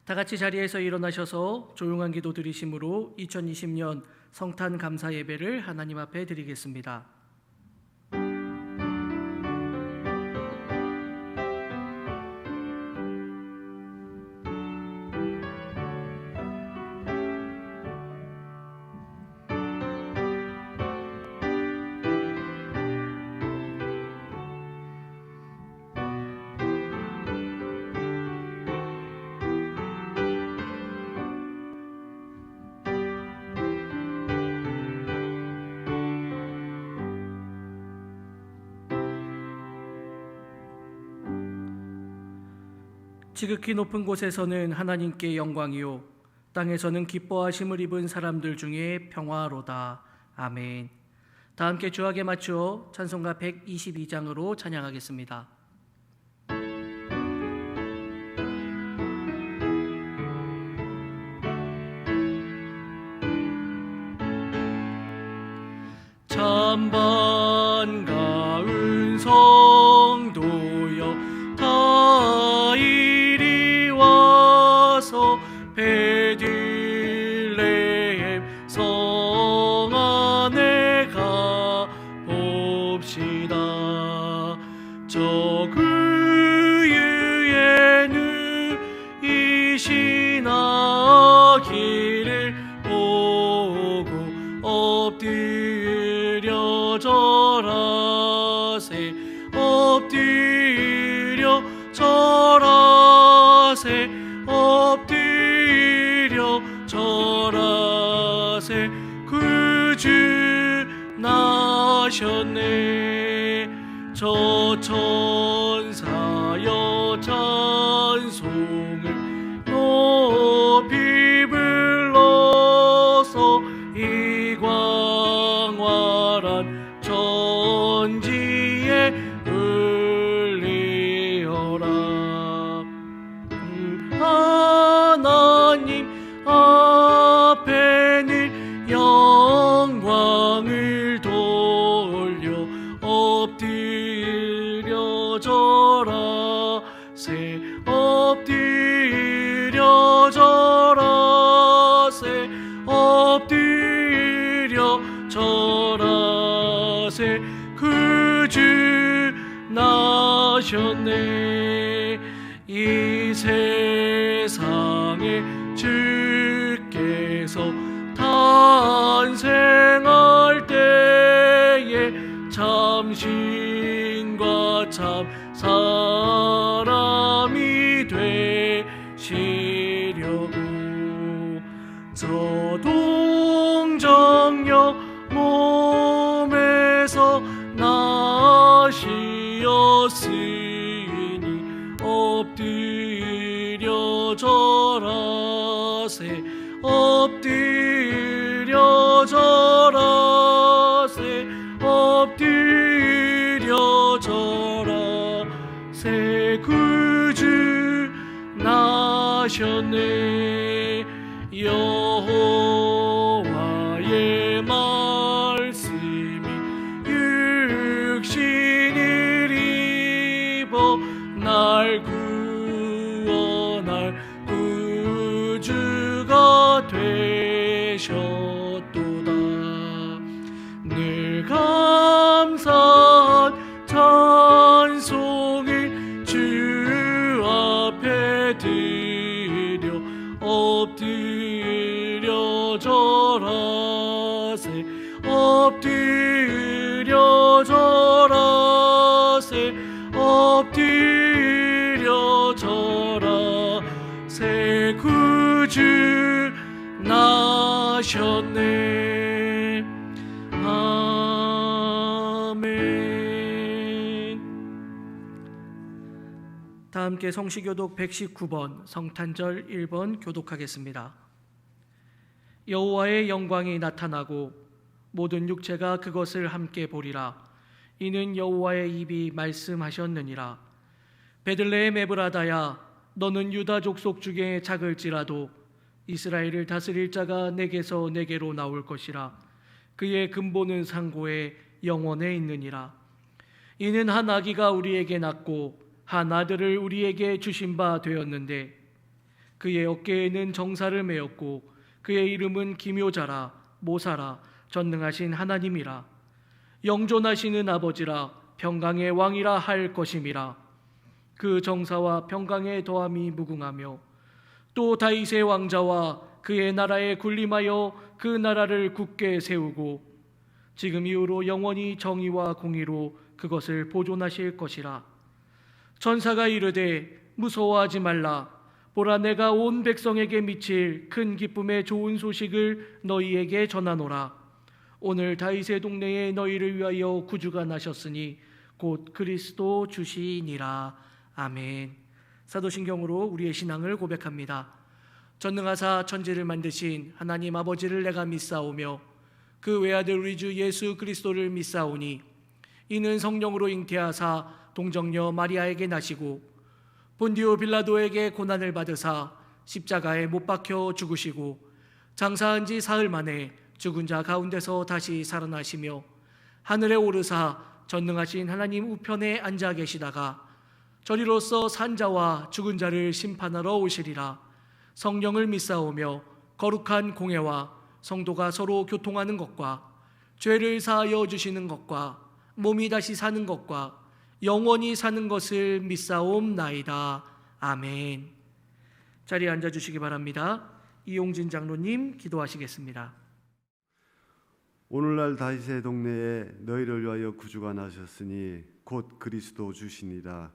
다 같이 자리에서 일어나셔서 조용한 기도 드리심으로 2020년 성탄 감사 예배를 하나님 앞에 드리겠습니다. 지극히 높은 곳에서는 하나님께 영광이요 땅에서는 기뻐하심을 입은 사람들 중에 평화로다. 아멘. 다 함께 주하게 맞추어 찬송가 122장으로 찬양하겠습니다. 참 반가운 성도여 다 이리 와서 베들레헴 성 안에 가봅시다. 저 그유에는 이신 아기를 보고 엎드려 절하세 엎드려 절하세 엎드려 절하세 그 주 나셨네. 저 천사여 찬송을 높이 불러서 이 광활한 천지에 울리어라. 하나님 앞에는 영광을 돌려 엎드려 절하세 엎드려 절하세 엎드려 절하세 그 주 나셨네. 이 세상에 주께서 탄생할 때에 참신과 참 사람이 되시려고 저 동정녀 몸에서 나시었으니 엎드려 절하세 엎드려 절하세 엎드려 절하세 그 주 나셨네. 여호와의 말씀이 육신을 입어 날 구원할 구주가 되셨도다. 늘 감사한 찬송을 주 앞에 드려 엎드려 절하세 엎드려 절하세 엎드려 절하세 그 주 나셨네. 아멘. 다 함께 성시교독 119번 성탄절 1번 교독하겠습니다. 여호와의 영광이 나타나고 모든 육체가 그것을 함께 보리라. 이는 여호와의 입이 말씀하셨느니라. 베들레헴 에브라다야 너는 유다 족속 중에 작을지라도 이스라엘을 다스릴 자가 내게서 내게로 나올 것이라. 그의 근본은 상고에 영원에 있느니라. 이는 한 아기가 우리에게 낳고 한 아들을 우리에게 주신 바 되었는데 그의 어깨에는 정사를 메었고 그의 이름은 기묘자라 모사라 전능하신 하나님이라 영존하시는 아버지라 평강의 왕이라 할 것임이라. 그 정사와 평강의 더함이 무궁하며 또 다윗의 왕자와 그의 나라에 군림하여 그 나라를 굳게 세우고 지금 이후로 영원히 정의와 공의로 그것을 보존하실 것이라. 천사가 이르되 무서워하지 말라. 보라, 내가 온 백성에게 미칠 큰 기쁨의 좋은 소식을 너희에게 전하노라. 오늘 다윗의 동네에 너희를 위하여 구주가 나셨으니 곧 그리스도 주시니라. 아멘. 사도신경으로 우리의 신앙을 고백합니다. 전능하사 천지를 만드신 하나님 아버지를 내가 믿사오며 그 외아들 우리 주 예수 그리스도를 믿사오니 이는 성령으로 잉태하사 동정녀 마리아에게 나시고 본디오 빌라도에게 고난을 받으사 십자가에 못 박혀 죽으시고 장사한 지 사흘 만에 죽은 자 가운데서 다시 살아나시며 하늘에 오르사 전능하신 하나님 우편에 앉아 계시다가 저리로서 산자와 죽은 자를 심판하러 오시리라. 성령을 믿사오며 거룩한 공회와 성도가 서로 교통하는 것과 죄를 사하여 주시는 것과 몸이 다시 사는 것과 영원히 사는 것을 믿사옵나이다. 아멘. 자리에 앉아주시기 바랍니다. 이용진 장로님 기도하시겠습니다. 오늘날 다윗의 동네에 너희를 위하여 구주가 나셨으니 곧 그리스도 주시니라.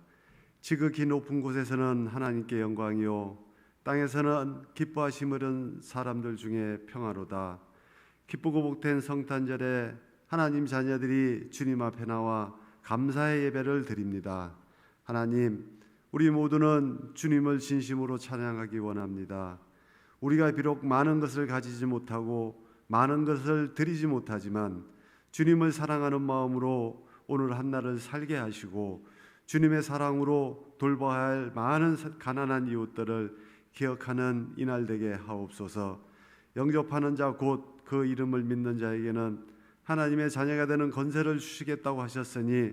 지극히 높은 곳에서는 하나님께 영광이요 땅에서는 기뻐하심을 사람들 중에 평화로다. 기쁘고 복된 성탄절에 하나님 자녀들이 주님 앞에 나와 감사의 예배를 드립니다. 하나님, 우리 모두는 주님을 진심으로 찬양하기 원합니다. 우리가 비록 많은 것을 가지지 못하고 많은 것을 드리지 못하지만 주님을 사랑하는 마음으로 오늘 한날을 살게 하시고 주님의 사랑으로 돌봐야 할 많은 가난한 이웃들을 기억하는 이날 되게 하옵소서. 영접하는 자 곧 그 이름을 믿는 자에게는 하나님의 자녀가 되는 권세를 주시겠다고 하셨으니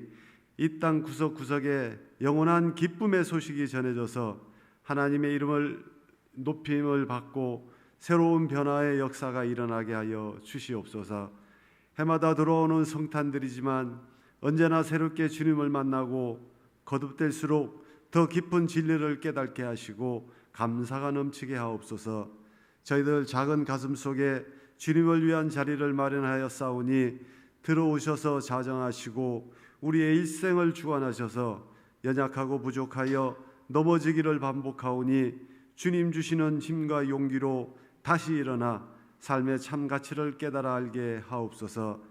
이 땅 구석구석에 영원한 기쁨의 소식이 전해져서 하나님의 이름을 높임을 받고 새로운 변화의 역사가 일어나게 하여 주시옵소서. 해마다 들어오는 성탄들이지만 언제나 새롭게 주님을 만나고 거듭될수록 더 깊은 진리를 깨닫게 하시고 감사가 넘치게 하옵소서. 저희들 작은 가슴 속에 주님을 위한 자리를 마련하여 싸우니 들어오셔서 자정하시고 우리의 일생을 주관하셔서 연약하고 부족하여 넘어지기를 반복하오니 주님 주시는 힘과 용기로 다시 일어나 삶의 참 가치를 깨달아 알게 하옵소서.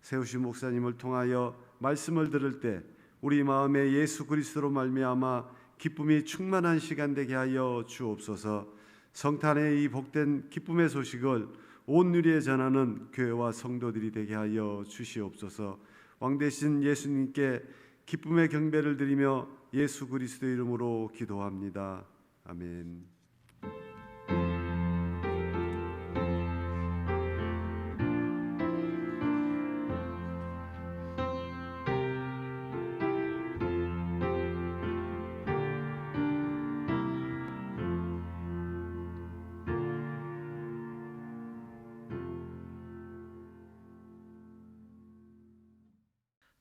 세우신 목사님을 통하여 말씀을 들을 때 우리 마음에 예수 그리스도로 말미암아 기쁨이 충만한 시간 되게 하여 주옵소서. 성탄의 이 복된 기쁨의 소식을 온 누리에 전하는 교회와 성도들이 되게 하여 주시옵소서. 왕 대신 예수님께 기쁨의 경배를 드리며 예수 그리스도 이름으로 기도합니다. 아멘.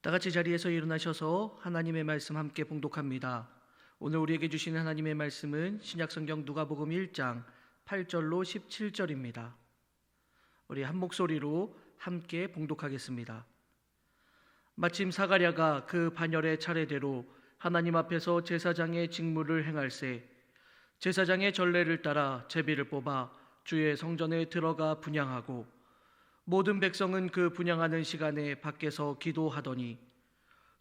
다 같이 자리에서 일어나셔서 하나님의 말씀 함께 봉독합니다. 오늘 우리에게 주시는 하나님의 말씀은 신약성경 누가복음 1장 8절로 17절입니다. 우리 한 목소리로 함께 봉독하겠습니다. 마침 사가랴가 그 반열의 차례대로 하나님 앞에서 제사장의 직무를 행할세 제사장의 전례를 따라 제비를 뽑아 주의 성전에 들어가 분향하고 모든 백성은 그 분향하는 시간에 밖에서 기도하더니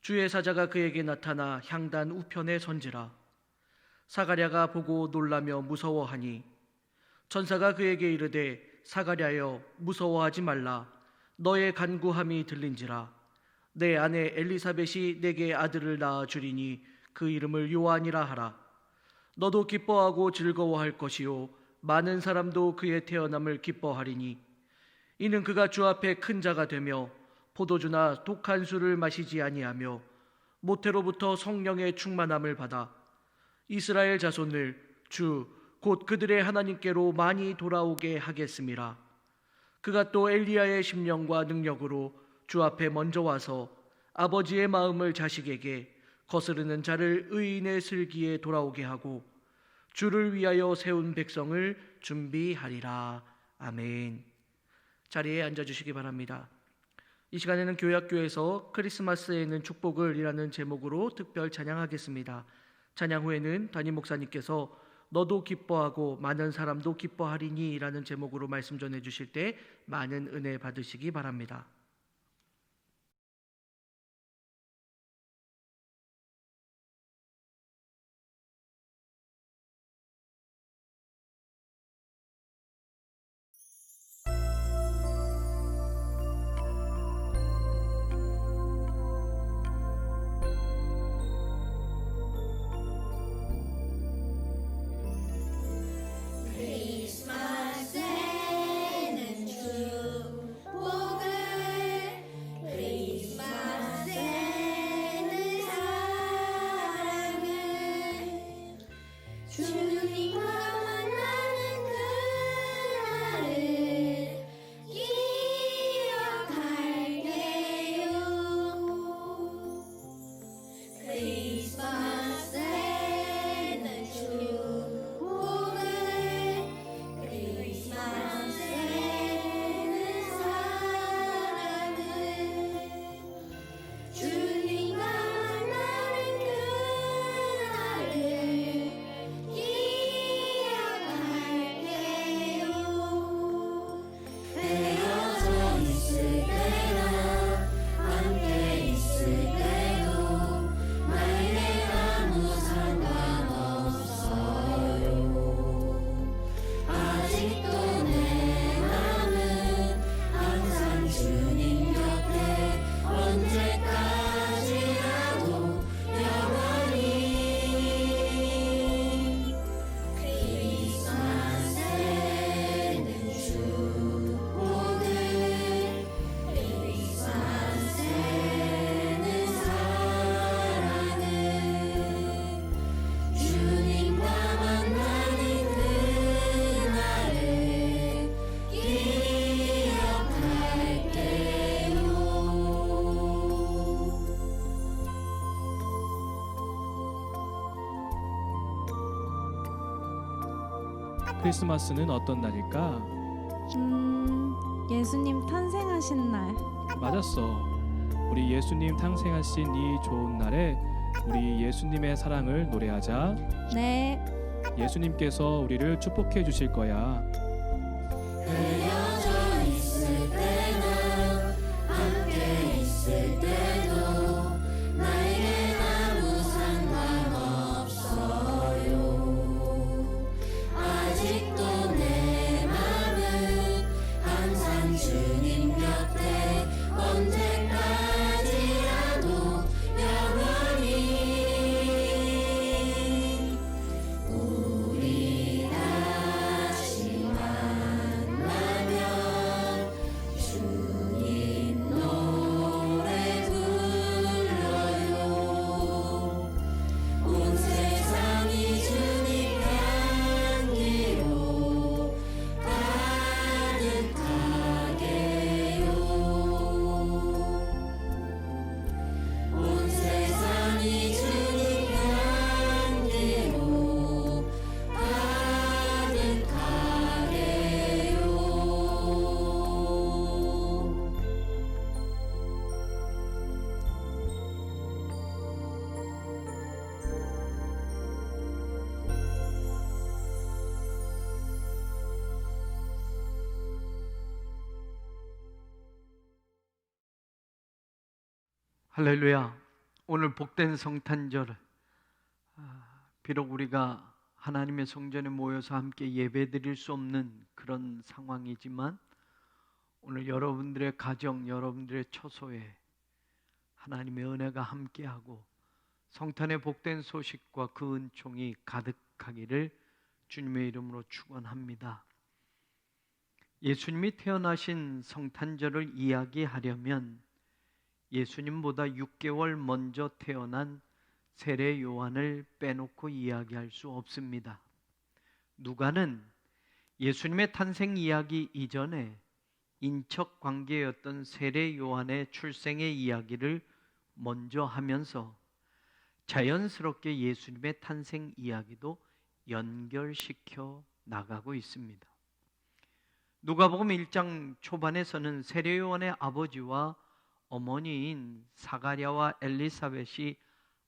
주의 사자가 그에게 나타나 향단 우편에 선지라. 사가랴가 보고 놀라며 무서워하니 천사가 그에게 이르되 사가랴여 무서워하지 말라. 너의 간구함이 들린지라. 내 아내 엘리사벳이 내게 아들을 낳아 주리니 그 이름을 요한이라 하라. 너도 기뻐하고 즐거워할 것이요 많은 사람도 그의 태어남을 기뻐하리니 이는 그가 주 앞에 큰 자가 되며 포도주나 독한 술을 마시지 아니하며 모태로부터 성령의 충만함을 받아 이스라엘 자손을 주 곧 그들의 하나님께로 많이 돌아오게 하겠음이라. 그가 또 엘리야의 심령과 능력으로 주 앞에 먼저 와서 아버지의 마음을 자식에게, 거스르는 자를 의인의 슬기에 돌아오게 하고 주를 위하여 세운 백성을 준비하리라. 아멘. 자리에 앉아주시기 바랍니다. 이 시간에는 교회학교에서 크리스마스에 있는 축복을 이라는 제목으로 특별 찬양하겠습니다. 찬양 후에는 담임 목사님께서 너도 기뻐하고 많은 사람도 기뻐하리니 라는 제목으로 말씀 전해 주실 때 많은 은혜 받으시기 바랍니다. 크리스마스에는 축복을, 크리스마스에는 사랑을, 주님과 만나는 그날을 기억할게요. 크리스마스에는 축복을, 크리스마스에는 사랑을, 주님과 만나는 그날을 기억할게요. 헤어져 있을 때나 함께 있을 때도 나에게 아무 상관없어요. 아직도 내 맘은 항상 주님 곁에 언제까지라도 영원히. 크리스마스에는 축복을, 크리스마스에는 사랑을, 주님과 만나는 그날을 기억할게요. 크리스마스는 어떤 날일까? 예수님 탄생하신 날. 맞았어. 우리 예수님 탄생하신 이 좋은 날에 우리 예수님의 사랑을 노래하자. 네. 예수님께서 우리를 축복해 주실 거야. 헤어져 있을 때나 함께 있을 때도 나에겐 아무 상관없어요. 아직도 내 맘은 항상 주님 곁에 언제까지라도 영원히. 우리 다시 만나면 주님 노래 불러요. 온 세상이 주님 향기로 가득하게요. 온 세상이 주님 향기로 가득하게요. 할렐루야. 오늘 복된 성탄절, 비록 우리가 하나님의 성전에 모여서 함께 예배드릴 수 없는 그런 상황이지만 오늘 여러분들의 가정, 여러분들의 처소에 하나님의 은혜가 함께하고 성탄의 복된 소식과 그 은총이 가득하기를 주님의 이름으로 축원합니다. 예수님이 태어나신 성탄절을 이야기하려면 예수님보다 6개월 먼저 태어난 세례 요한을 빼놓고 이야기할 수 없습니다. 누가는 예수님의 탄생 이야기 이전에 인척 관계였던 세례 요한의 출생의 이야기를 먼저 하면서 자연스럽게 예수님의 탄생 이야기도 연결시켜 나가고 있습니다. 누가복음 1장 초반에서는 세례 요한의 아버지와 어머니인 사가랴와 엘리사벳이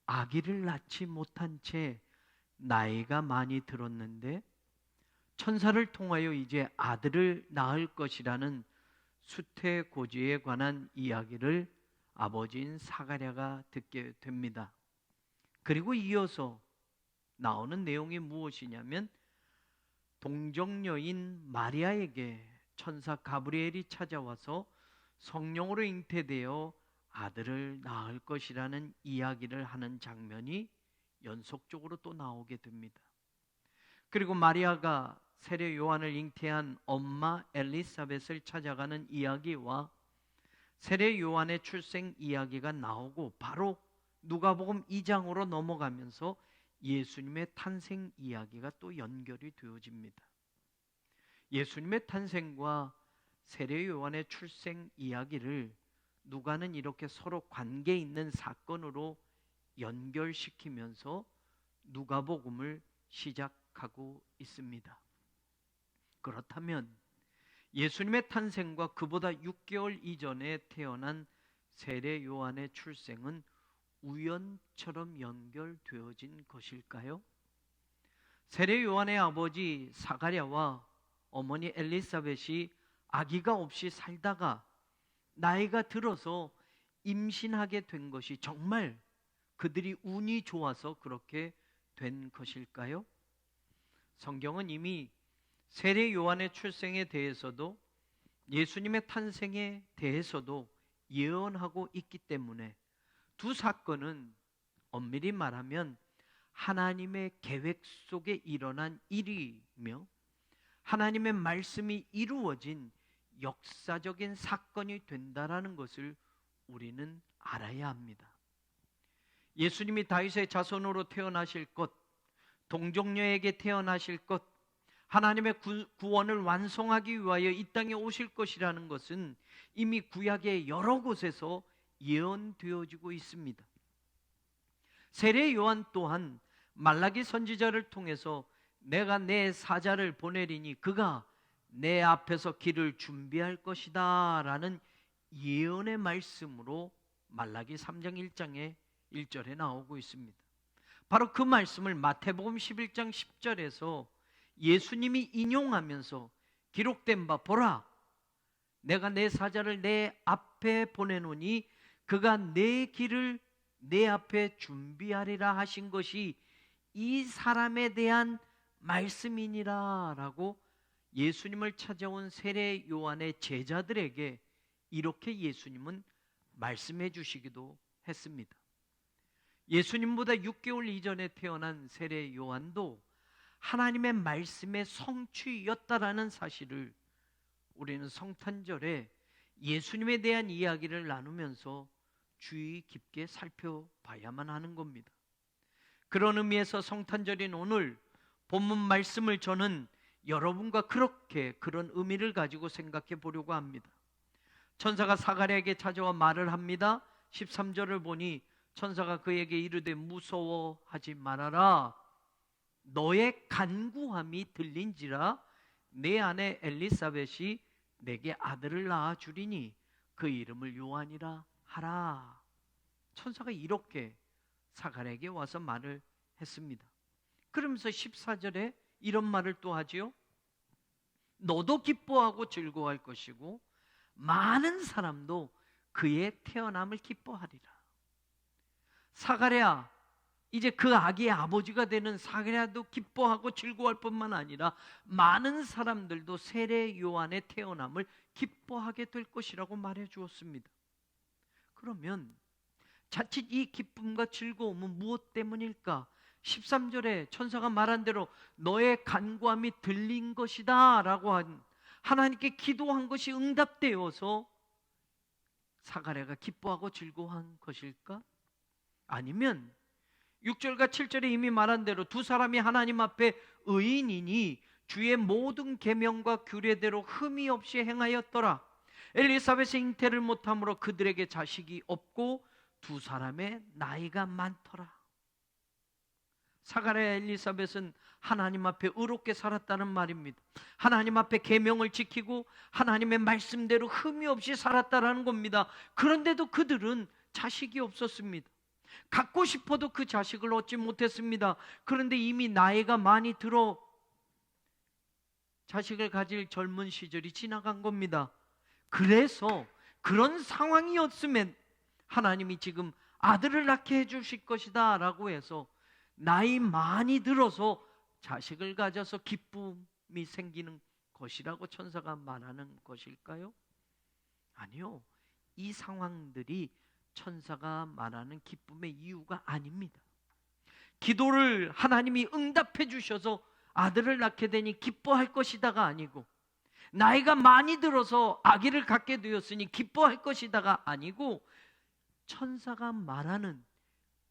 아기를 낳지 못한 채 나이가 많이 들었는데 천사를 통하여 이제 아들을 낳을 것이라는 수태고지에 관한 이야기를 아버지인 사가랴가 듣게 됩니다. 그리고 이어서 나오는 내용이 무엇이냐면 동정녀인 마리아에게 천사 가브리엘이 찾아와서 성령으로 잉태되어 아들을 낳을 것이라는 이야기를 하는 장면이 연속적으로 또 나오게 됩니다. 그리고 마리아가 세례 요한을 잉태한 엄마 엘리사벳을 찾아가는 이야기와 세례 요한의 출생 이야기가 나오고 바로 누가복음 2장으로 넘어가면서 예수님의 탄생 이야기가 또 연결이 되어집니다. 예수님의 탄생과 세례 요한의 출생 이야기를 누가는 이렇게 서로 관계 있는 사건으로 연결시키면서 누가복음을 시작하고 있습니다. 그렇다면 예수님의 탄생과 그보다 6개월 이전에 태어난 세례 요한의 출생은 우연처럼 연결되어진 것일까요? 세례 요한의 아버지 사가랴와 어머니 엘리사벳이 아기가 없이 살다가 나이가 들어서 임신하게 된 것이 정말 그들이 운이 좋아서 그렇게 된 것일까요? 성경은 이미 세례 요한의 출생에 대해서도 예수님의 탄생에 대해서도 예언하고 있기 때문에 두 사건은 엄밀히 말하면 하나님의 계획 속에 일어난 일이며 하나님의 말씀이 이루어진 역사적인 사건이 된다라는 것을 우리는 알아야 합니다. 예수님이 다윗의 자손으로 태어나실 것, 동정녀에게 태어나실 것, 하나님의 구원을 완성하기 위하여 이 땅에 오실 것이라는 것은 이미 구약의 여러 곳에서 예언되어지고 있습니다. 세례 요한 또한 말라기 선지자를 통해서 내가 내 사자를 보내리니 그가 내 앞에서 길을 준비할 것이다 라는 예언의 말씀으로 말라기 3장 1장에 1절에 나오고 있습니다. 바로 그 말씀을 마태복음 11장 10절에서 예수님이 인용하면서 기록된 바 보라 내가 내 사자를 내 앞에 보내노니 그가 내 길을 내 앞에 준비하리라 하신 것이 이 사람에 대한 말씀이니라 라고 예수님을 찾아온 세례 요한의 제자들에게 이렇게 예수님은 말씀해 주시기도 했습니다. 예수님보다 6개월 이전에 태어난 세례 요한도 하나님의 말씀의 성취였다라는 사실을 우리는 성탄절에 예수님에 대한 이야기를 나누면서 주의 깊게 살펴봐야만 하는 겁니다. 그런 의미에서 성탄절인 오늘 본문 말씀을 저는 여러분과 그런 의미를 가지고 생각해 보려고 합니다. 천사가 사가랴에게 찾아와 말을 합니다. 13절을 보니 천사가 그에게 이르되 무서워하지 말아라. 너의 간구함이 들린지라 내 아내 엘리사벳이 내게 아들을 낳아 주리니 그 이름을 요한이라 하라. 천사가 이렇게 사가랴에게 와서 말을 했습니다. 그러면서 14절에 이런 말을 또 하지요. 너도 기뻐하고 즐거워할 것이고 많은 사람도 그의 태어남을 기뻐하리라. 사가랴, 이제 그 아기의 아버지가 되는 사가랴도 기뻐하고 즐거워할 뿐만 아니라 많은 사람들도 세례 요한의 태어남을 기뻐하게 될 것이라고 말해 주었습니다. 그러면 자칫 이 기쁨과 즐거움은 무엇 때문일까? 13절에 천사가 말한 대로 너의 간구함이 들린 것이다 라고 한 하나님께 기도한 것이 응답되어서 사가랴가 기뻐하고 즐거워한 것일까? 아니면 6절과 7절에 이미 말한 대로 두 사람이 하나님 앞에 의인이니 주의 모든 계명과 규례대로 흠이 없이 행하였더라. 엘리사벳의 잉태를 못함으로 그들에게 자식이 없고 두 사람의 나이가 많더라. 사가랴 엘리사벳은 하나님 앞에 의롭게 살았다는 말입니다. 하나님 앞에 계명을 지키고 하나님의 말씀대로 흠이 없이 살았다라는 겁니다. 그런데도 그들은 자식이 없었습니다. 갖고 싶어도 그 자식을 얻지 못했습니다. 그런데 이미 나이가 많이 들어 자식을 가질 젊은 시절이 지나간 겁니다. 그래서 그런 상황이었으면 하나님이 지금 아들을 낳게 해주실 것이다 라고 해서 나이 많이 들어서 자식을 가져서 기쁨이 생기는 것이라고 천사가 말하는 것일까요? 아니요. 이 상황들이 천사가 말하는 기쁨의 이유가 아닙니다. 기도를 하나님이 응답해 주셔서 아들을 낳게 되니 기뻐할 것이다가 아니고, 나이가 많이 들어서 아기를 갖게 되었으니 기뻐할 것이다가 아니고, 천사가 말하는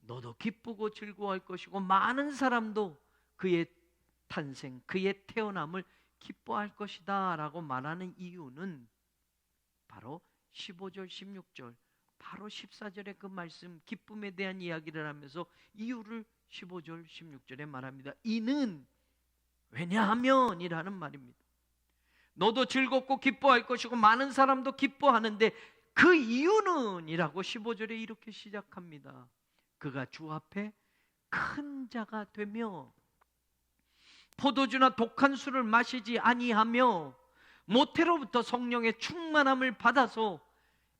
너도 기쁘고 즐거워할 것이고 많은 사람도 그의 탄생, 그의 태어남을 기뻐할 것이다 라고 말하는 이유는 바로 15절, 16절, 바로 14절의 그 말씀, 기쁨에 대한 이야기를 하면서 이유를 15절, 16절에 말합니다. 이는 왜냐하면 이라는 말입니다. 너도 즐겁고 기뻐할 것이고 많은 사람도 기뻐하는데 그 이유는 이라고 15절에 이렇게 시작합니다. 그가 주 앞에 큰 자가 되며 포도주나 독한 술을 마시지 아니하며 모태로부터 성령의 충만함을 받아서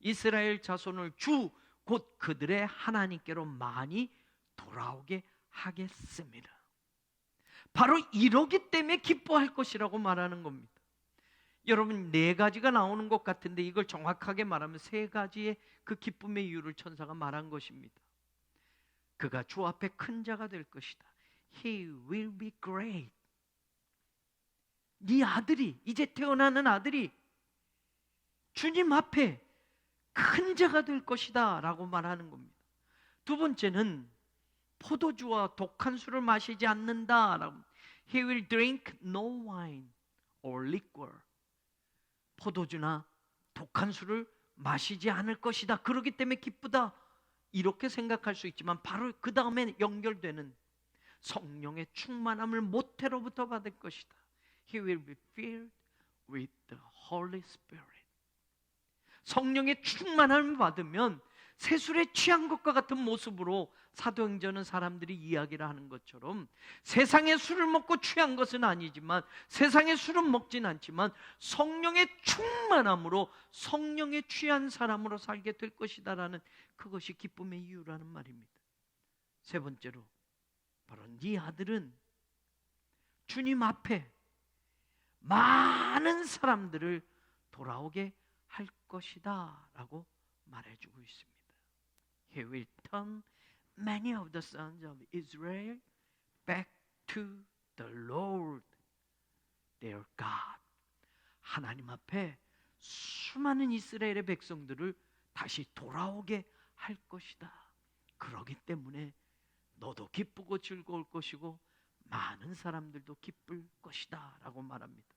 이스라엘 자손을 주 곧 그들의 하나님께로 많이 돌아오게 하겠습니다. 바로 이러기 때문에 기뻐할 것이라고 말하는 겁니다. 여러분, 네 가지가 나오는 것 같은데 이걸 정확하게 말하면 세 가지의 그 기쁨의 이유를 천사가 말한 것입니다. 그가 주 앞에 큰 자가 될 것이다. He will be great. 네 아들이, 이제 태어나는 아들이 주님 앞에 큰 자가 될 것이다 라고 말하는 겁니다. 두 번째는 포도주와 독한 술을 마시지 않는다 라고. He will drink no wine or liquor. 포도주나 독한 술을 마시지 않을 것이다. 그렇기 때문에 기쁘다. 이렇게 생각할 수 있지만 바로 그 다음에 연결되는 성령의 충만함을 모태로부터 받을 것이다. He will be filled with the Holy Spirit. 성령의 충만함을 받으면 세술에 취한 것과 같은 모습으로 사도행전은 사람들이 이야기를 하는 것처럼 세상의 술을 먹고 취한 것은 아니지만, 세상의 술은 먹진 않지만 성령의 충만함으로 성령에 취한 사람으로 살게 될 것이다라는, 그것이 기쁨의 이유라는 말입니다. 세 번째로 바로 네 아들은 주님 앞에 많은 사람들을 돌아오게 할 것이다 라고 말해주고 있습니다. He will turn many of the sons of Israel back to the Lord their God. 하나님 앞에 수많은 이스라엘의 백성들을 다시 돌아오게 할 것이다. 그러기 때문에 너도 기쁘고 즐거울 것이고 많은 사람들도 기쁠 것이다 라고 말합니다.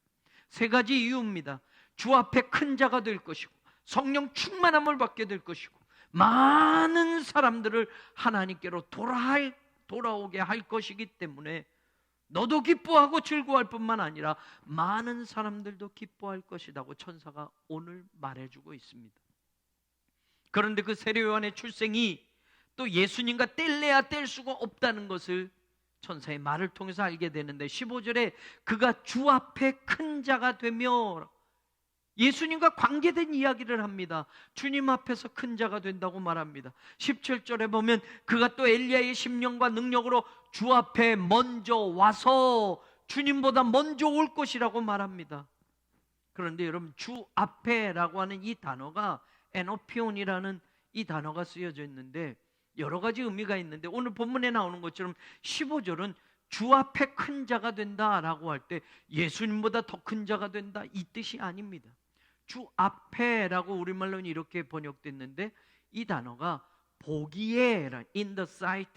세 가지 이유입니다. 주 앞에 큰 자가 될 것이고, 성령 충만함을 받게 될 것이고, 많은 사람들을 하나님께로 돌아오게 할 것이기 때문에 너도 기뻐하고 즐거워할 뿐만 아니라 많은 사람들도 기뻐할 것이라고 천사가 오늘 말해주고 있습니다. 그런데 그 세례 요한의 출생이 또 예수님과 뗄래야 뗄 수가 없다는 것을 천사의 말을 통해서 알게 되는데, 15절에 그가 주 앞에 큰 자가 되며 예수님과 관계된 이야기를 합니다. 주님 앞에서 큰 자가 된다고 말합니다. 17절에 보면 그가 또 엘리야의 심령과 능력으로 주 앞에 먼저 와서 주님보다 먼저 올 것이라고 말합니다. 그런데 여러분, 주 앞에라고 하는 이 단어가 에노피온이라는 이 단어가 쓰여져 있는데 여러 가지 의미가 있는데, 오늘 본문에 나오는 것처럼 15절은 주 앞에 큰 자가 된다라고 할 때 예수님보다 더 큰 자가 된다 이 뜻이 아닙니다. 주 앞에라고 우리말로는 이렇게 번역됐는데 이 단어가 보기에, in the sight,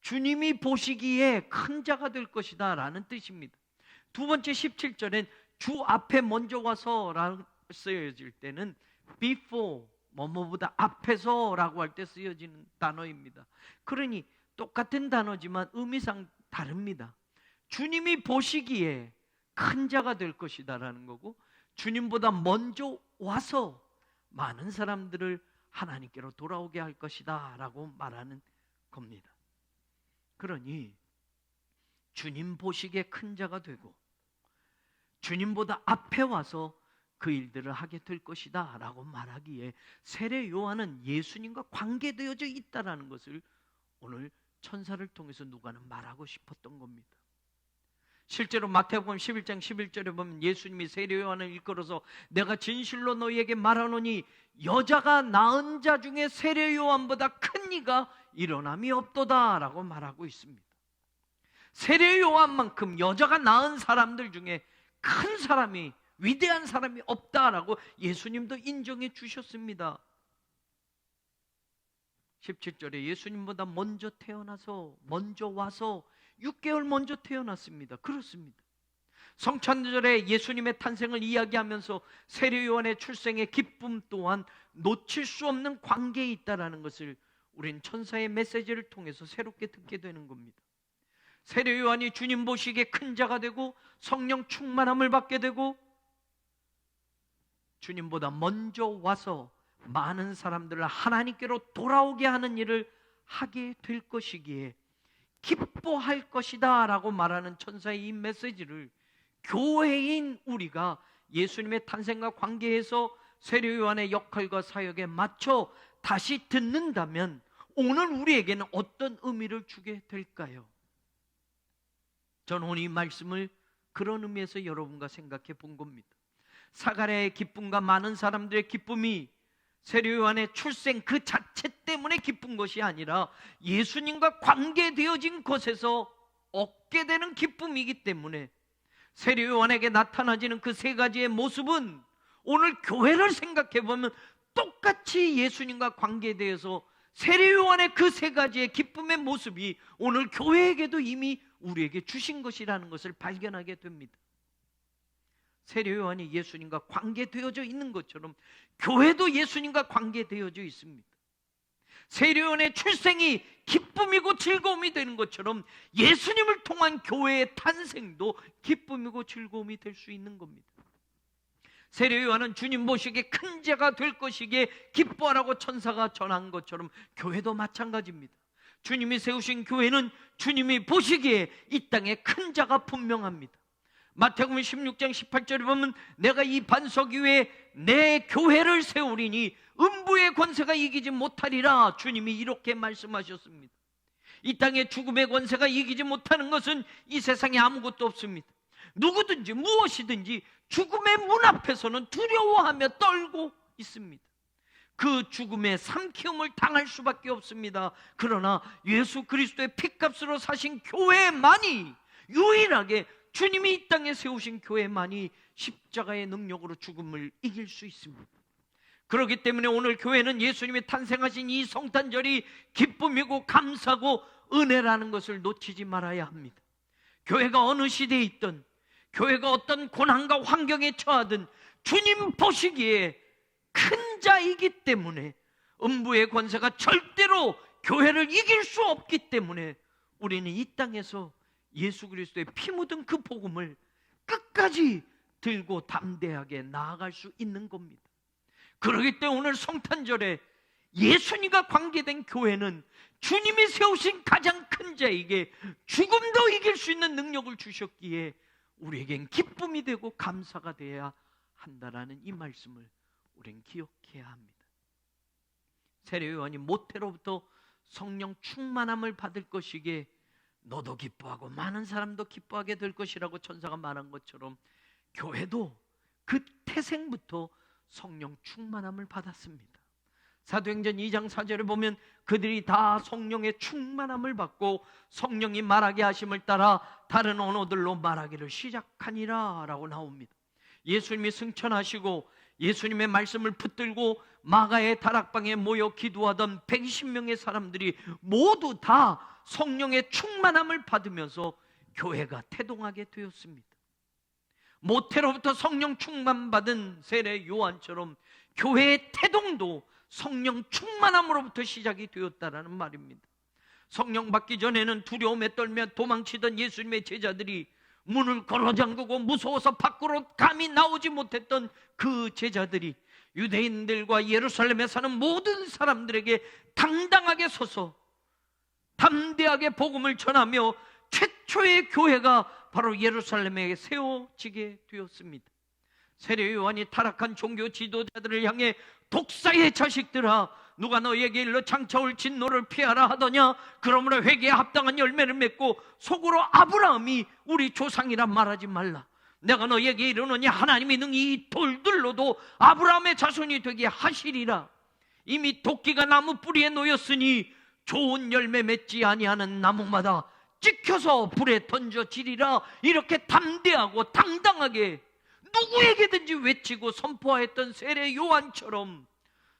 주님이 보시기에 큰 자가 될 것이다 라는 뜻입니다. 두 번째 17절엔 주 앞에 먼저 와서 라고 쓰여질 때는 before, 뭐뭐보다 앞에서 라고 할 때 쓰여지는 단어입니다. 그러니 똑같은 단어지만 의미상 다릅니다. 주님이 보시기에 큰 자가 될 것이다 라는 거고, 주님보다 먼저 와서 많은 사람들을 하나님께로 돌아오게 할 것이다 라고 말하는 겁니다. 그러니 주님 보시기에 큰 자가 되고 주님보다 앞에 와서 그 일들을 하게 될 것이다 라고 말하기에 세례 요한은 예수님과 관계되어져 있다는 것을 오늘 천사를 통해서 누가는 말하고 싶었던 겁니다. 실제로 마태복음 11장 11절에 보면 예수님이 세례 요한을 일컬어서 내가 진실로 너희에게 말하노니 여자가 낳은 자 중에 세례 요한보다 큰 이가 일어남이 없도다 라고 말하고 있습니다. 세례 요한만큼 여자가 낳은 사람들 중에 큰 사람이, 위대한 사람이 없다라고 예수님도 인정해 주셨습니다. 17절에 예수님보다 먼저 태어나서, 먼저 와서 6개월 먼저 태어났습니다. 그렇습니다. 성찬절에 예수님의 탄생을 이야기하면서 세례 요한의 출생의 기쁨 또한 놓칠 수 없는 관계에 있다는 것을 우린 천사의 메시지를 통해서 새롭게 듣게 되는 겁니다. 세례 요한이 주님 보시기에 큰 자가 되고 성령 충만함을 받게 되고 주님보다 먼저 와서 많은 사람들을 하나님께로 돌아오게 하는 일을 하게 될 것이기에 기뻐할 것이다 라고 말하는 천사의 이 메시지를 교회인 우리가 예수님의 탄생과 관계해서 세례 요한의 역할과 사역에 맞춰 다시 듣는다면 오늘 우리에게는 어떤 의미를 주게 될까요? 저는 오늘 이 말씀을 그런 의미에서 여러분과 생각해 본 겁니다. 사가랴의 기쁨과 많은 사람들의 기쁨이 세례 요한의 출생 그 자체 때문에 기쁜 것이 아니라 예수님과 관계되어진 것에서 얻게 되는 기쁨이기 때문에 세례 요한에게 나타나지는 그 세 가지의 모습은 오늘 교회를 생각해 보면 똑같이 예수님과 관계되어서 세례 요한의 그 세 가지의 기쁨의 모습이 오늘 교회에게도 이미 우리에게 주신 것이라는 것을 발견하게 됩니다. 세례 요한이 예수님과 관계되어져 있는 것처럼 교회도 예수님과 관계되어져 있습니다. 세례 요한의 출생이 기쁨이고 즐거움이 되는 것처럼 예수님을 통한 교회의 탄생도 기쁨이고 즐거움이 될 수 있는 겁니다. 세례 요한은 주님 보시기에 큰 자가 될 것이기에 기뻐하라고 천사가 전한 것처럼 교회도 마찬가지입니다. 주님이 세우신 교회는 주님이 보시기에 이 땅에 큰 자가 분명합니다. 마태복음 16장 18절에 보면 내가 이 반석 위에 내 교회를 세우리니 음부의 권세가 이기지 못하리라 주님이 이렇게 말씀하셨습니다. 이 땅의 죽음의 권세가 이기지 못하는 것은 이 세상에 아무것도 없습니다. 누구든지 무엇이든지 죽음의 문 앞에서는 두려워하며 떨고 있습니다. 그 죽음의 삼키움을 당할 수밖에 없습니다. 그러나 예수 그리스도의 피값으로 사신 교회만이 유일하게 주님이 이 땅에 세우신 교회만이 십자가의 능력으로 죽음을 이길 수 있습니다. 그렇기 때문에 오늘 교회는 예수님이 탄생하신 이 성탄절이 기쁨이고 감사고 은혜라는 것을 놓치지 말아야 합니다. 교회가 어느 시대에 있든 교회가 어떤 고난과 환경에 처하든 주님 보시기에 큰 자이기 때문에 음부의 권세가 절대로 교회를 이길 수 없기 때문에 우리는 이 땅에서 예수 그리스도의 피 묻은 그 복음을 끝까지 들고 담대하게 나아갈 수 있는 겁니다. 그렇기 때문에 오늘 성탄절에 예수님과 관계된 교회는 주님이 세우신 가장 큰 자에게 죽음도 이길 수 있는 능력을 주셨기에 우리에겐 기쁨이 되고 감사가 되어야 한다라는 이 말씀을 우린 기억해야 합니다. 세례 요한이 모태로부터 성령 충만함을 받을 것이기에 너도 기뻐하고 많은 사람도 기뻐하게 될 것이라고 천사가 말한 것처럼 교회도 그 태생부터 성령 충만함을 받았습니다. 사도행전 2장 4절에 보면 그들이 다 성령의 충만함을 받고 성령이 말하게 하심을 따라 다른 언어들로 말하기를 시작하니라 라고 나옵니다. 예수님이 승천하시고 예수님의 말씀을 붙들고 마가의 다락방에 모여 기도하던 120명의 사람들이 모두 다 성령의 충만함을 받으면서 교회가 태동하게 되었습니다. 모태로부터 성령 충만받은 세례 요한처럼 교회의 태동도 성령 충만함으로부터 시작이 되었다라는 말입니다. 성령 받기 전에는 두려움에 떨며 도망치던 예수님의 제자들이 문을 걸어 잠그고 무서워서 밖으로 감히 나오지 못했던 그 제자들이 유대인들과 예루살렘에 사는 모든 사람들에게 당당하게 서서 담대하게 복음을 전하며 최초의 교회가 바로 예루살렘에 세워지게 되었습니다. 세례 요한이 타락한 종교 지도자들을 향해 독사의 자식들아, 누가 너에게 일러 장차올 진노를 피하라 하더냐? 그러므로 회개에 합당한 열매를 맺고 속으로 아브라함이 우리 조상이라 말하지 말라. 내가 너에게 이르노니 하나님이 능히 이 돌들로도 아브라함의 자손이 되게 하시리라. 이미 도끼가 나무 뿌리에 놓였으니 좋은 열매 맺지 아니하는 나무마다 찍혀서 불에 던져지리라. 이렇게 담대하고 당당하게 누구에게든지 외치고 선포하였던 세례 요한처럼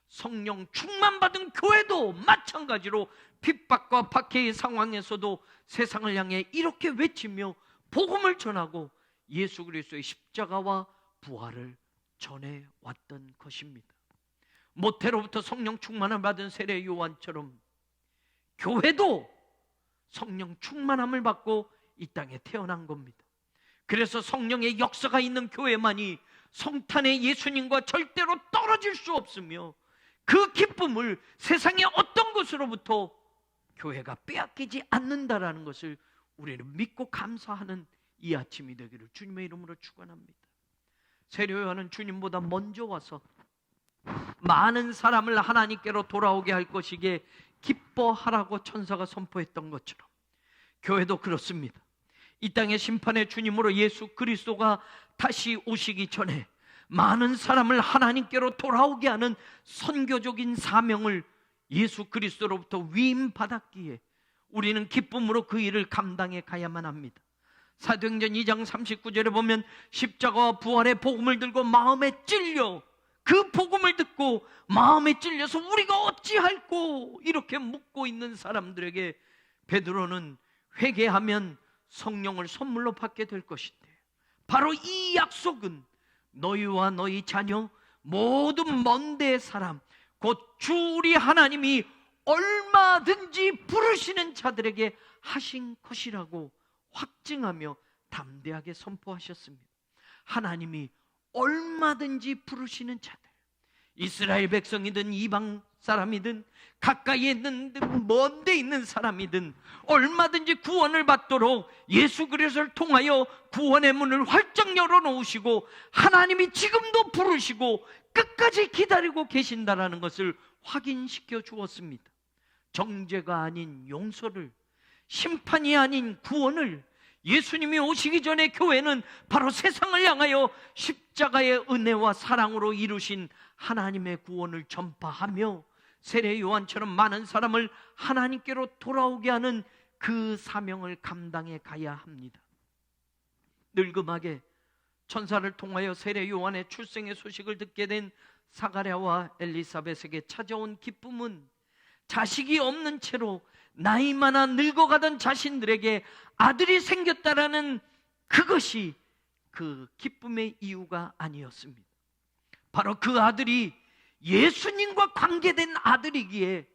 성령 충만받은 교회도 마찬가지로 핍박과 박해의 상황에서도 세상을 향해 이렇게 외치며 복음을 전하고 예수 그리스도의 십자가와 부활을 전해왔던 것입니다. 모태로부터 성령 충만을 받은 세례 요한처럼 교회도 성령 충만함을 받고 이 땅에 태어난 겁니다. 그래서 성령의 역사가 있는 교회만이 성탄의 예수님과 절대로 떨어질 수 없으며 그 기쁨을 세상의 어떤 것으로부터 교회가 빼앗기지 않는다라는 것을 우리는 믿고 감사하는 이 아침이 되기를 주님의 이름으로 축원합니다. 세례 요한은 주님보다 먼저 와서 많은 사람을 하나님께로 돌아오게 할 것이기에 기뻐하라고 천사가 선포했던 것처럼 교회도 그렇습니다. 이 땅의 심판의 주님으로 예수 그리스도가 다시 오시기 전에 많은 사람을 하나님께로 돌아오게 하는 선교적인 사명을 예수 그리스도로부터 위임받았기에 우리는 기쁨으로 그 일을 감당해 가야만 합니다. 사도행전 2장 39절에 보면 십자가와 부활의 복음을 들고 마음에 찔려 그 복음을 듣고 마음에 찔려서 우리가 어찌할꼬 이렇게 묻고 있는 사람들에게 베드로는 회개하면 성령을 선물로 받게 될 것인데, 바로 이 약속은 너희와 너희 자녀 모든 먼 데의 사람 곧 주 우리 하나님이 얼마든지 부르시는 자들에게 하신 것이라고 확증하며 담대하게 선포하셨습니다. 하나님이 얼마든지 부르시는 자들, 이스라엘 백성이든 이방 사람이든 가까이에 있는 먼 데 있는 사람이든 얼마든지 구원을 받도록 예수 그리스도를 통하여 구원의 문을 활짝 열어놓으시고 하나님이 지금도 부르시고 끝까지 기다리고 계신다라는 것을 확인시켜 주었습니다. 정죄가 아닌 용서를, 심판이 아닌 구원을 예수님이 오시기 전에 교회는 바로 세상을 향하여 십자가의 은혜와 사랑으로 이루신 하나님의 구원을 전파하며 세례 요한처럼 많은 사람을 하나님께로 돌아오게 하는 그 사명을 감당해 가야 합니다. 늙음하게 천사를 통하여 세례 요한의 출생의 소식을 듣게 된 사가랴와 엘리사벳에게 찾아온 기쁨은 자식이 없는 채로 나이 많아 늙어가던 자신들에게 아들이 생겼다라는 그것이 그 기쁨의 이유가 아니었습니다. 바로 그 아들이 예수님과 관계된 아들이기에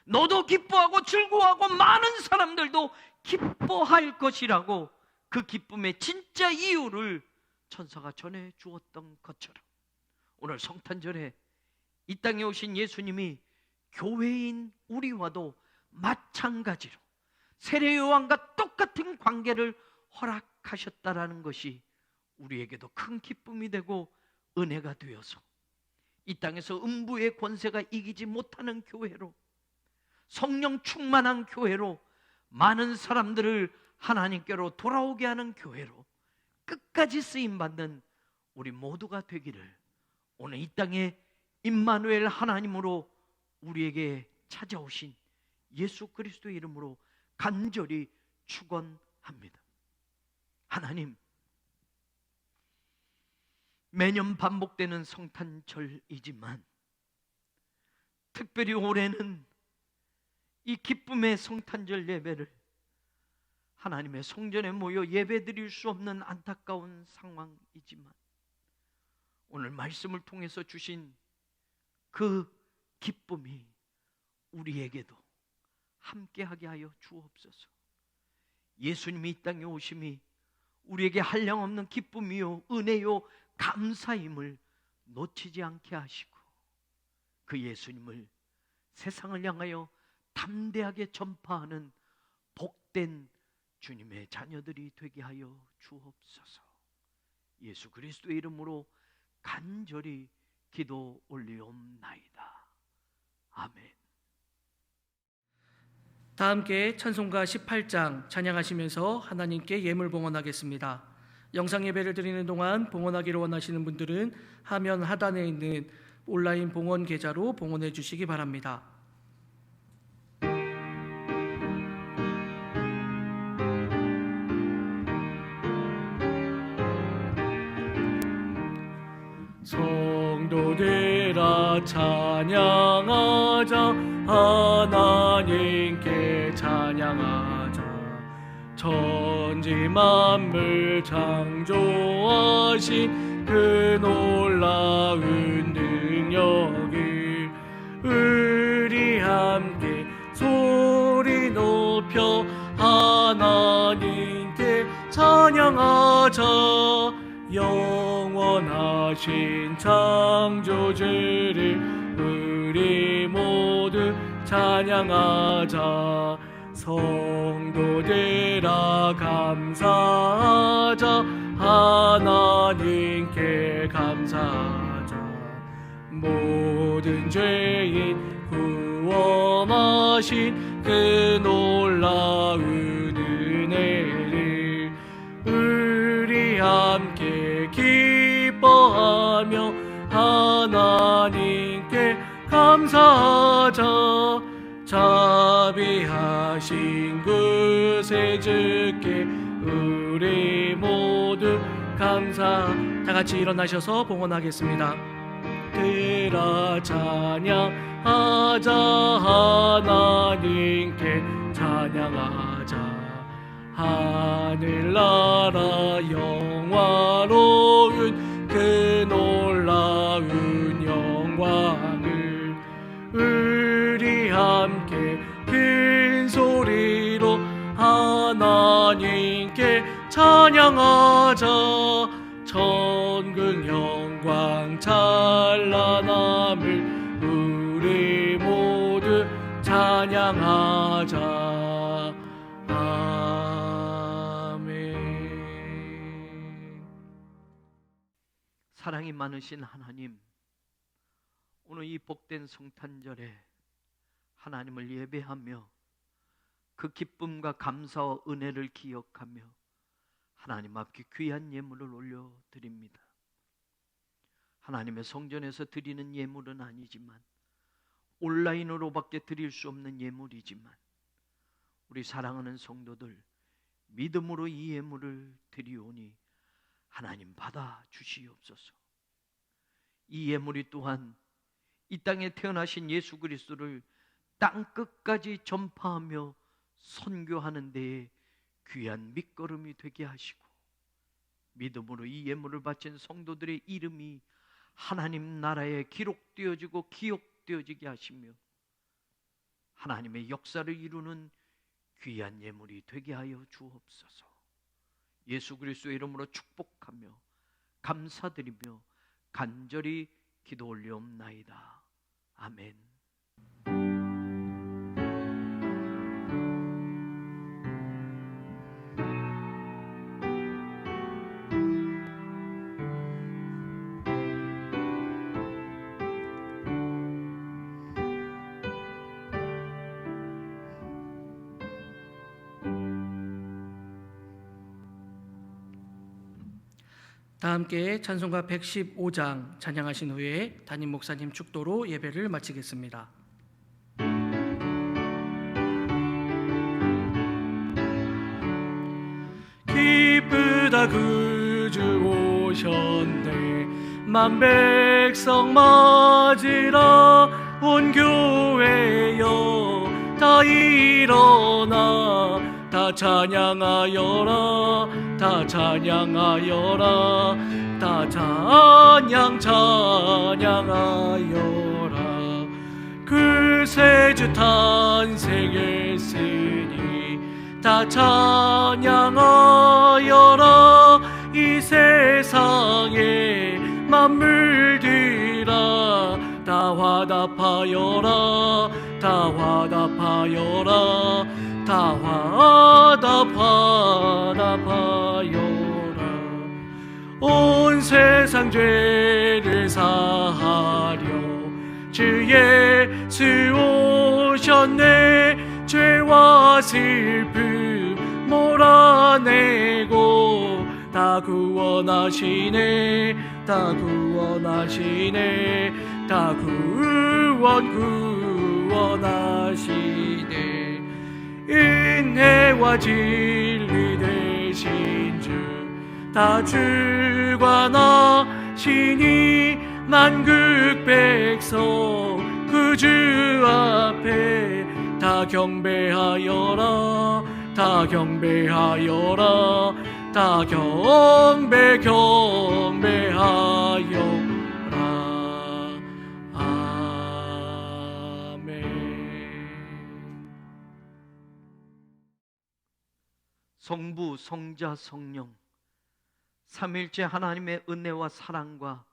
너도 기뻐하고 즐거워하고 많은 사람들도 기뻐할 것이라고 그 기쁨의 진짜 이유를 천사가 전해 주었던 것처럼 오늘 성탄절에 이 땅에 오신 예수님이 교회인 우리와도 마찬가지로 세례 요한과 똑같은 관계를 허락하셨다라는 것이 우리에게도 큰 기쁨이 되고 은혜가 되어서 이 땅에서 음부의 권세가 이기지 못하는 교회로, 성령 충만한 교회로, 많은 사람들을 하나님께로 돌아오게 하는 교회로 끝까지 쓰임받는 우리 모두가 되기를 오늘 이 땅에 임마누엘 하나님으로 우리에게 찾아오신 예수 그리스도의 이름으로 간절히 축원합니다. 하나님, 매년 반복되는 성탄절이지만 특별히 올해는 이 기쁨의 성탄절 예배를 하나님의 성전에 모여 예배드릴 수 없는 안타까운 상황이지만 오늘 말씀을 통해서 주신 그 기쁨이 우리에게도 함께하게 하여 주옵소서. 예수님이 이 땅에 오심이 우리에게 한량없는 기쁨이요 은혜요 감사임을 놓치지 않게 하시고 그 예수님을 세상을 향하여 담대하게 전파하는 복된 주님의 자녀들이 되게 하여 주옵소서. 예수 그리스도의 이름으로 간절히 기도 올리옵나이다. 아멘. 다 함께 찬송가 18장 찬양하시면서 하나님께 예물 봉헌하겠습니다. 영상 예배를 드리는 동안 봉헌하기를 원하시는 분들은 화면 하단에 있는 온라인 봉헌 계좌로 봉헌해 주시기 바랍니다. 성도들아 찬양하자 하나님께 찬양하자 천지 만물 창조하신 그 놀라운 능력을 우리 함께 소리 높여 하나님께 찬양하자 영원하신 창조주를 우리 모두 찬양하자 성도들아 감사하자 하나님께 감사하자 모든 죄인 구원하신 그 놀라운 은혜를 우리 함께 기뻐하며 하나님께 감사하자 자비하신 구세주께 우리 모두 감사. 다 같이 일어나셔서 봉헌하겠습니다. 들어 찬양하자 하나님께 찬양하자 하늘나라 영화로운 그 놀라운 영광을 우리 함께 큰 소리로 하나님께 찬양하자 천국 영광 찬란함을 우리 모두 찬양하자. 아멘. 사랑이 많으신 하나님, 오늘 이 복된 성탄절에 하나님을 예배하며 그 기쁨과 감사와 은혜를 기억하며 하나님 앞에 귀한 예물을 올려드립니다. 하나님의 성전에서 드리는 예물은 아니지만 온라인으로밖에 드릴 수 없는 예물이지만 우리 사랑하는 성도들 믿음으로 이 예물을 드리오니 하나님 받아 주시옵소서. 이 예물이 또한 이 땅에 태어나신 예수 그리스도를 땅 끝까지 전파하며 선교하는 데에 귀한 밑거름이 되게 하시고 믿음으로 이 예물을 바친 성도들의 이름이 하나님 나라에 기록되어지고 기억되어지게 하시며 하나님의 역사를 이루는 귀한 예물이 되게 하여 주옵소서. 예수 그리스도의 이름으로 축복하며 감사드리며 간절히 기도 올리옵나이다. 아멘. 다 함께 찬송가 115장 찬양하신 후에 담임 목사님 축도로 예배를 마치겠습니다. 기쁘다 구주 오셨네 만백성 맞으라 온 교회여 다 일어나 다 찬양하여라 다 찬양하여라 다 찬양하여라 그 세주 탄생했으니 다 찬양하여라 이 세상에 만물들아 다 화답하여라 다 화답하여라 다 화답하여라 온 세상 죄를 사하려 주 예수 오셨네 죄와 슬픔 몰아내고 다 구원하시네 다 구원하시네 다 구원하시네 인내와 진리 되신 주 다 주관하시니 만국 백성 그 주 앞에 다 경배하여라 다 경배하여라 다 경배하여라 아멘. 성부, 성자, 성령 삼일째 하나님의 은혜와 사랑과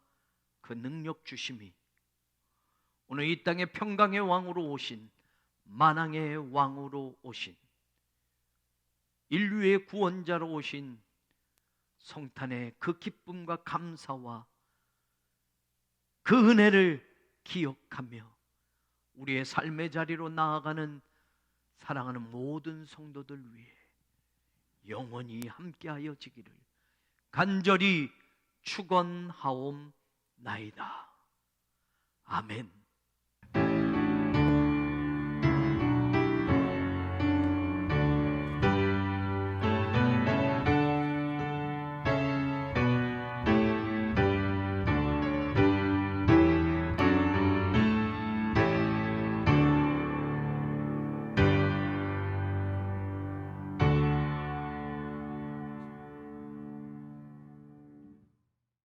그 능력 주심이 오늘 이 땅에 평강의 왕으로 오신 만왕의 왕으로 오신 인류의 구원자로 오신 성탄의 그 기쁨과 감사와 그 은혜를 기억하며 우리의 삶의 자리로 나아가는 사랑하는 모든 성도들 위해 영원히 함께하여 지기를 간절히 축원하옵나이다. 아멘.